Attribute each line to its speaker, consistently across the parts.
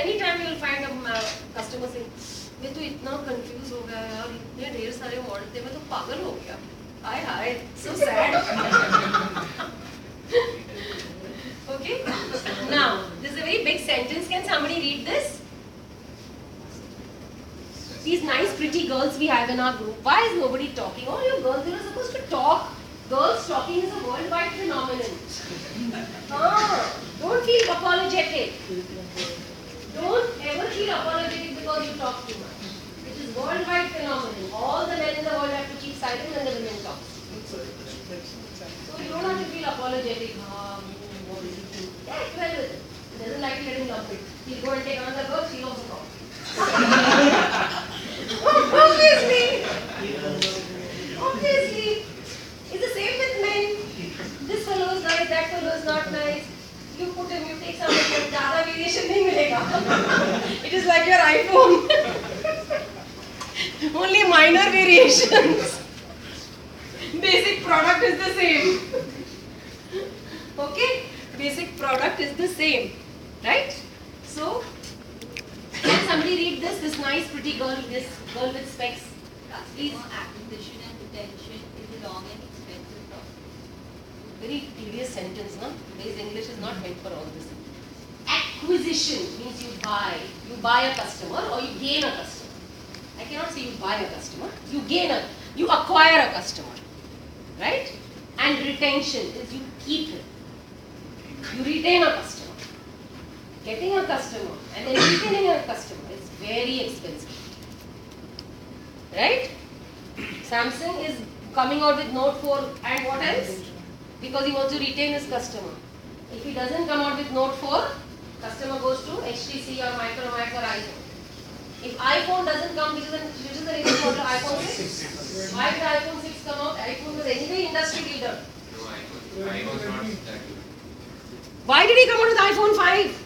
Speaker 1: many times you will find a customer saying, मैं तो इतना confused हो गया यार, इतने ढेर सारे मॉडल थे, मैं तो पागल हो गया. हाय, so sad. Okay. Now, this is a very big sentence. Can somebody read this? These nice, pretty girls we have in our group. Why is nobody talking? All you girls, you are supposed to talk. Girls talking is a worldwide phenomenon. Don't feel apologetic. Don't ever feel apologetic because you talk too much. It is worldwide phenomenon. All the men in the world have to keep silent when the women talk. So you don't have to feel apologetic. What is it? Yeah, it's well with it. He doesn't like it, let him lump it. He'll go and take another girl, she'll also talk. Obviously. It's the same with men. This fellow is nice, that fellow is not nice. You put him, you take something, ज़्यादा variation नहीं मिलेगा. It is like your iPhone. Only minor variations. Basic product is the same. Okay? Basic product is the same. Right? So, can somebody read this? This nice, pretty girl, this girl with specs. Please.
Speaker 2: Acquisition and retention is a long and expensive process.
Speaker 1: Very tedious sentence, no? Today's English is not meant for all this. Acquisition means you buy a customer or you gain a customer. I cannot say you buy a customer. You acquire a customer, right? And retention is you keep him. You retain a customer. Getting a customer and then retaining a customer is very expensive. Right? Samsung is coming out with Note 4 and what else? Because he wants to retain his customer. If he doesn't come out with Note 4, customer goes to HTC or Micromax or iPhone. If iPhone doesn't come, which is the latest model, iPhone 6? Why did iPhone 6 come out? iPhone was anyway industry leader.
Speaker 3: No, iPhone was not that good.
Speaker 1: Why did he come out with iPhone 5?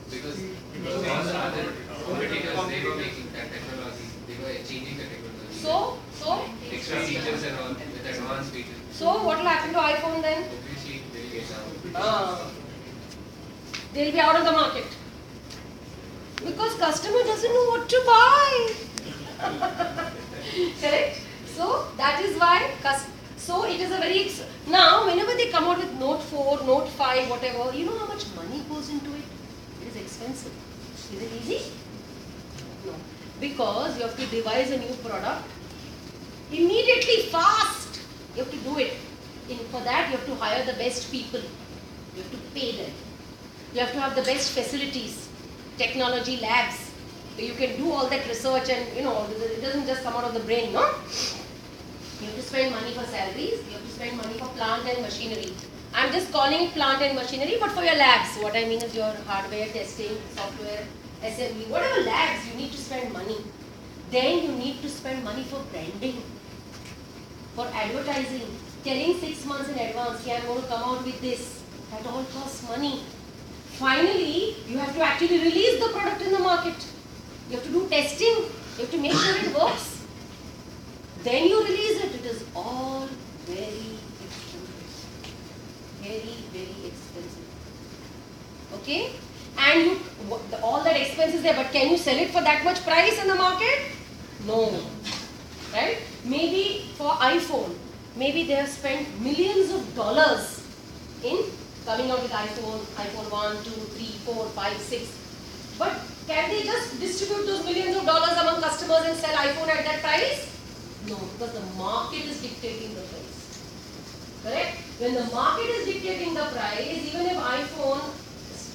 Speaker 3: Because all the other competitors, they were making that technology, they were changing the technology.
Speaker 1: So?
Speaker 3: Extra features and all, with advanced features.
Speaker 1: So what will happen to iPhone then?
Speaker 3: Obviously, they'll get down.
Speaker 1: They'll be out of the market. Because customer doesn't know what to buy. Correct? So that is why, so it is a very, now whenever they come out with Note 4, Note 5, whatever, you know how much money goes into it? It is expensive. Is it easy? No. Because you have to devise a new product immediately, fast. You have to do it. For that you have to hire the best people. You have to pay them. You have to have the best facilities, technology labs. You can do all that research and it doesn't just come out of the brain, no? You have to spend money for salaries, you have to spend money for plant and machinery. I'm just calling it plant and machinery, but for your labs, what I mean is your hardware testing, software, assembly, whatever labs, you need to spend money. Then you need to spend money for branding, for advertising, telling 6 months in advance, I'm going to come out with this. That all costs money. Finally, you have to actually release the product in the market. You have to do testing. You have to make sure it works. Then you release it. It is all very expensive. Very, very expensive. Okay? And all that expense is there, but can you sell it for that much price in the market? No. Right? Maybe for iPhone, maybe they have spent millions of dollars in coming out with iPhone 1, 2, 3, 4, 5, 6. But can they just distribute those millions of dollars among customers and sell iPhone at that price? No, because the market is dictating the price. Correct? When the market is dictating the price, even if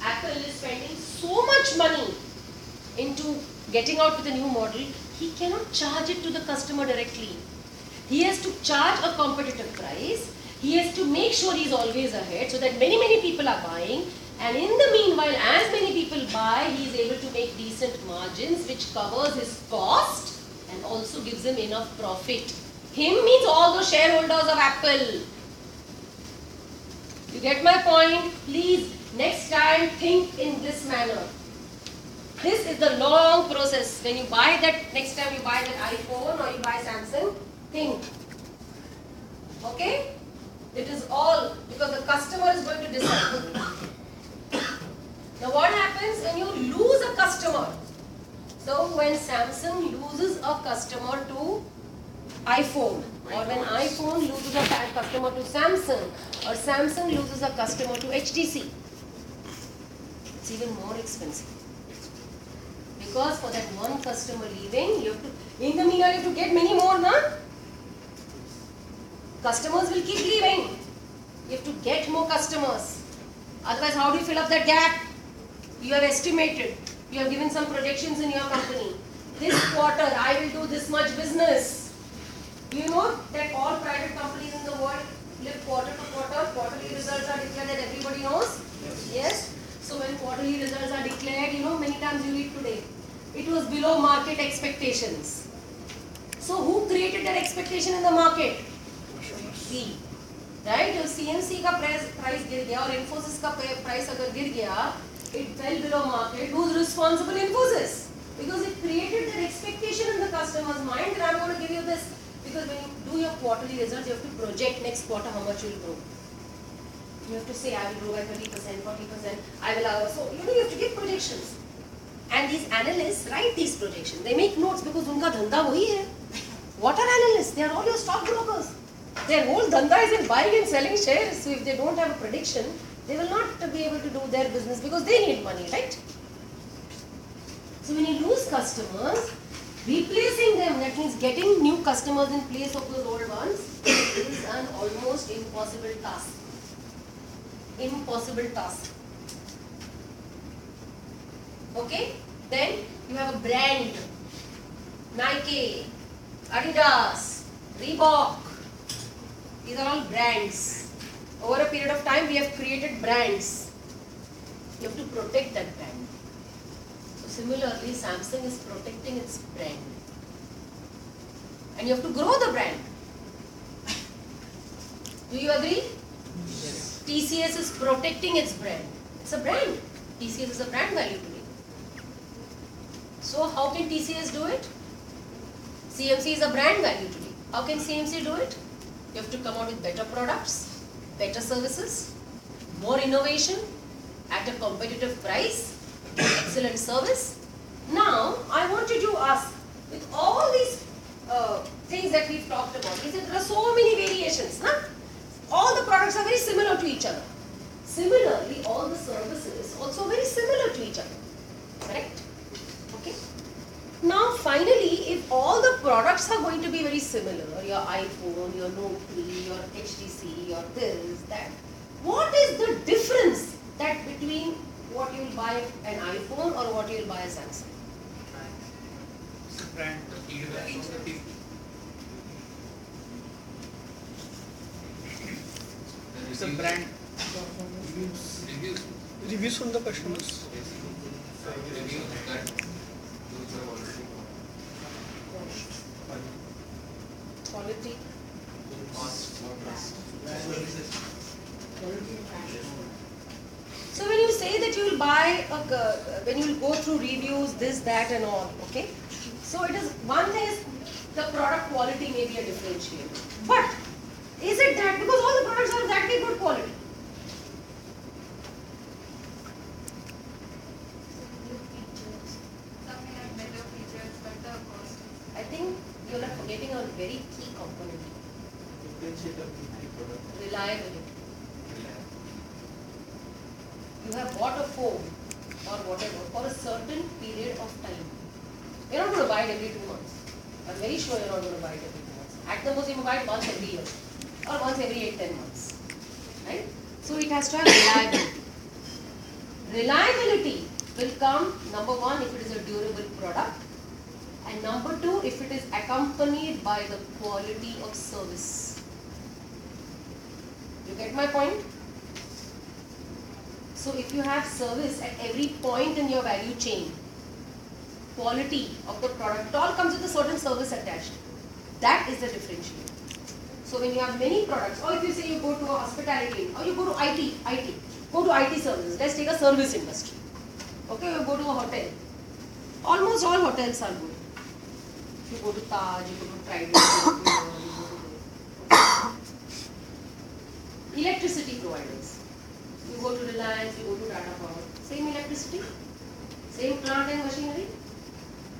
Speaker 1: Apple is spending so much money into getting out with a new model, he cannot charge it to the customer directly. He has to charge a competitive price. He has to make sure he's always ahead so that many people are buying. And in the meanwhile, as many people buy, he is able to make decent margins which covers his cost and also gives him enough profit. Him means all the shareholders of Apple. You get my point? Please, next time think in this manner. This is the long process. When you buy that, next time you buy that iPhone or you buy Samsung, think. Okay? It is all because the customer is going to decide. Now what happens when you lose a customer? So when Samsung loses a customer to iPhone, or when iPhone loses a customer to Samsung, or Samsung loses a customer to HTC, it's even more expensive. Because for that one customer leaving, you have to, in the meanwhile, you have to get many more, na? Customers will keep leaving. You have to get more customers. Otherwise, how do you fill up that gap? You have estimated. You have given some projections in your company. This quarter, I will do this much business. Do you know that all private companies in the world live quarter to quarter? Quarterly results are declared, that everybody knows? Yes. So when quarterly results are declared, you know, many times you read today, it was below market expectations. So who created that expectation in the market? C. Right? जब CMC का price गिर गया और Infosys का price अगर गिर गया, it fell below market. Who's responsible? Infosys. Because it created that expectation in the customer's mind that I'm going to give you this. Because when you do your quarterly results, you have to project next quarter how much you will grow. You have to say, I will grow by 30%, 40%, I will, so you know, you have to give projections. And these analysts write these projections. They make notes because उनका धंधा वही है. What are analysts? They are all your stockbrokers. Their whole dhanda is in buying and selling shares. So if they don't have a prediction, they will not be able to do their business because they need money, right? So when you lose customers, replacing them, that means getting new customers in place of those old ones, is an almost impossible task. Impossible task. Okay? Then you have a brand. Nike, Adidas, Reebok. These are all brands. Over a period of time, we have created brands. You have to protect that brand. So similarly, Samsung is protecting its brand. And you have to grow the brand. Do you agree?
Speaker 3: Yes.
Speaker 1: TCS is protecting its brand. It's a brand. TCS is a brand value today. So how can TCS do it? CMC is a brand value today. How can CMC do it? You have to come out with better products, better services, more innovation at a competitive price, excellent service. Now, I want you to ask, with all these things that we've talked about, there are so many variations, na? All the products are very similar to each other. Similarly, all the services also very similar to each other. Correct? Okay. Now, finally, if all the products are going to be very similar, your iPhone, your Note 3, your HTC, your this, that, what is the difference that between what you will buy an iPhone or what you will buy a Samsung?
Speaker 3: It's a brand.
Speaker 4: It's a brand.
Speaker 3: Reviews.
Speaker 4: Reviews from the customers.
Speaker 3: Reviews that those have already
Speaker 1: Quality.
Speaker 3: cost for trust.
Speaker 1: So when you say that you will buy, when you will go through reviews, this, that and all, okay? So it is, one thing is the product quality may be a differentiator. But is it that, because all the products are that way good quality? I think you are forgetting a very key component. Reliability. You have bought a phone or whatever for a certain period of time. You're not going to buy it every 2 months. I'm very sure you're not going to buy it every 2 months. At the most, you may buy it once every year or once every 8-10 months. Right? So it has to have reliability. Reliability will come, number one, if it is a durable product, and number two, if it is accompanied by the quality of service. You get my point? So if you have service at every point in your value chain, quality of the product, it all comes with a certain service attached. That is the differentiator. So when you have many products, or if you say you go to a hospitality, or you go to IT, go to IT services. Let's take a service industry. Okay, you go to a hotel. Almost all hotels are good. You go to Taj, you go to Trident, you go to electricity providers. You go to Reliance, you go to Tata Power. same electricity, same plant and machinery.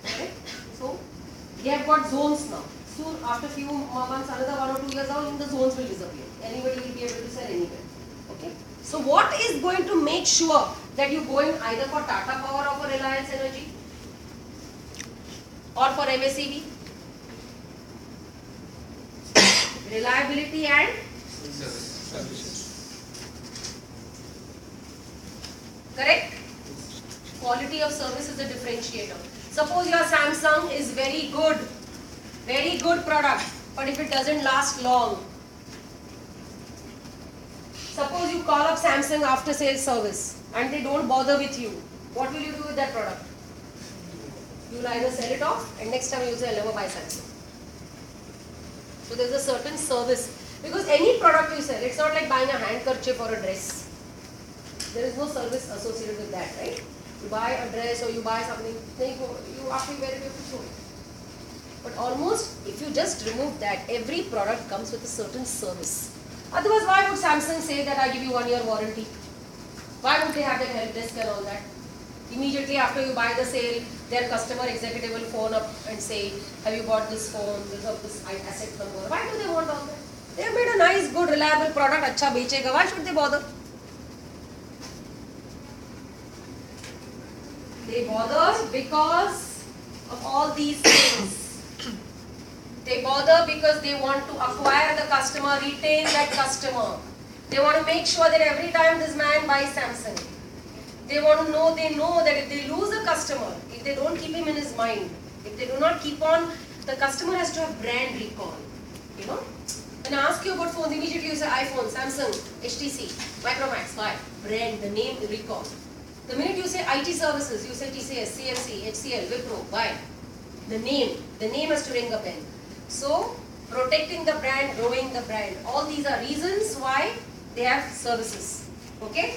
Speaker 1: Okay? So they have got zones now. Soon, after few months, another 1 or 2 years out, the zones will disappear. Anybody will be able to sell anywhere. Okay? So what is going to make sure that you go in either for Tata Power or for Reliance Energy or for MSEB? Reliability and
Speaker 3: Service.
Speaker 1: correct? Quality of service is the differentiator. Suppose your Samsung is very good product, but if it doesn't last long. Suppose you call up Samsung after sales service and they don't bother with you. What will you do with that product? You will either sell it off and next time you will say, I'll never buy Samsung. So there's a certain service. Because any product you sell, it's not like buying a handkerchief or a dress. There is no service associated with that, right? You buy a dress or you buy something, then you after you wear it, you have to throw it. But almost, if you just remove that, every product comes with a certain service. Otherwise, why would Samsung say that I give you 1 year warranty? Why would they have that help desk and all that? Immediately after you buy the sale, their customer executive will phone up and say, have you bought this phone, this asset number. Why do they want all that? They have made a nice, good, reliable product, acha bechega. Why should they bother? They bother because of all these things. They bother because they want to acquire the customer, retain that customer. They want to make sure that every time this man buys Samsung, they want to know, they know that if they lose a customer, if they don't keep him in his mind, if they do not keep on, the customer has to have brand recall. You know? When I ask you about phones, immediately you say iPhone, Samsung, HTC, Micromax. Why? Brand, the name recall. The minute you say IT services, you say TCS, CFC, HCL, Wipro. Why? The name has to ring a bell. So, protecting the brand, growing the brand, all these are reasons why they have services. Okay?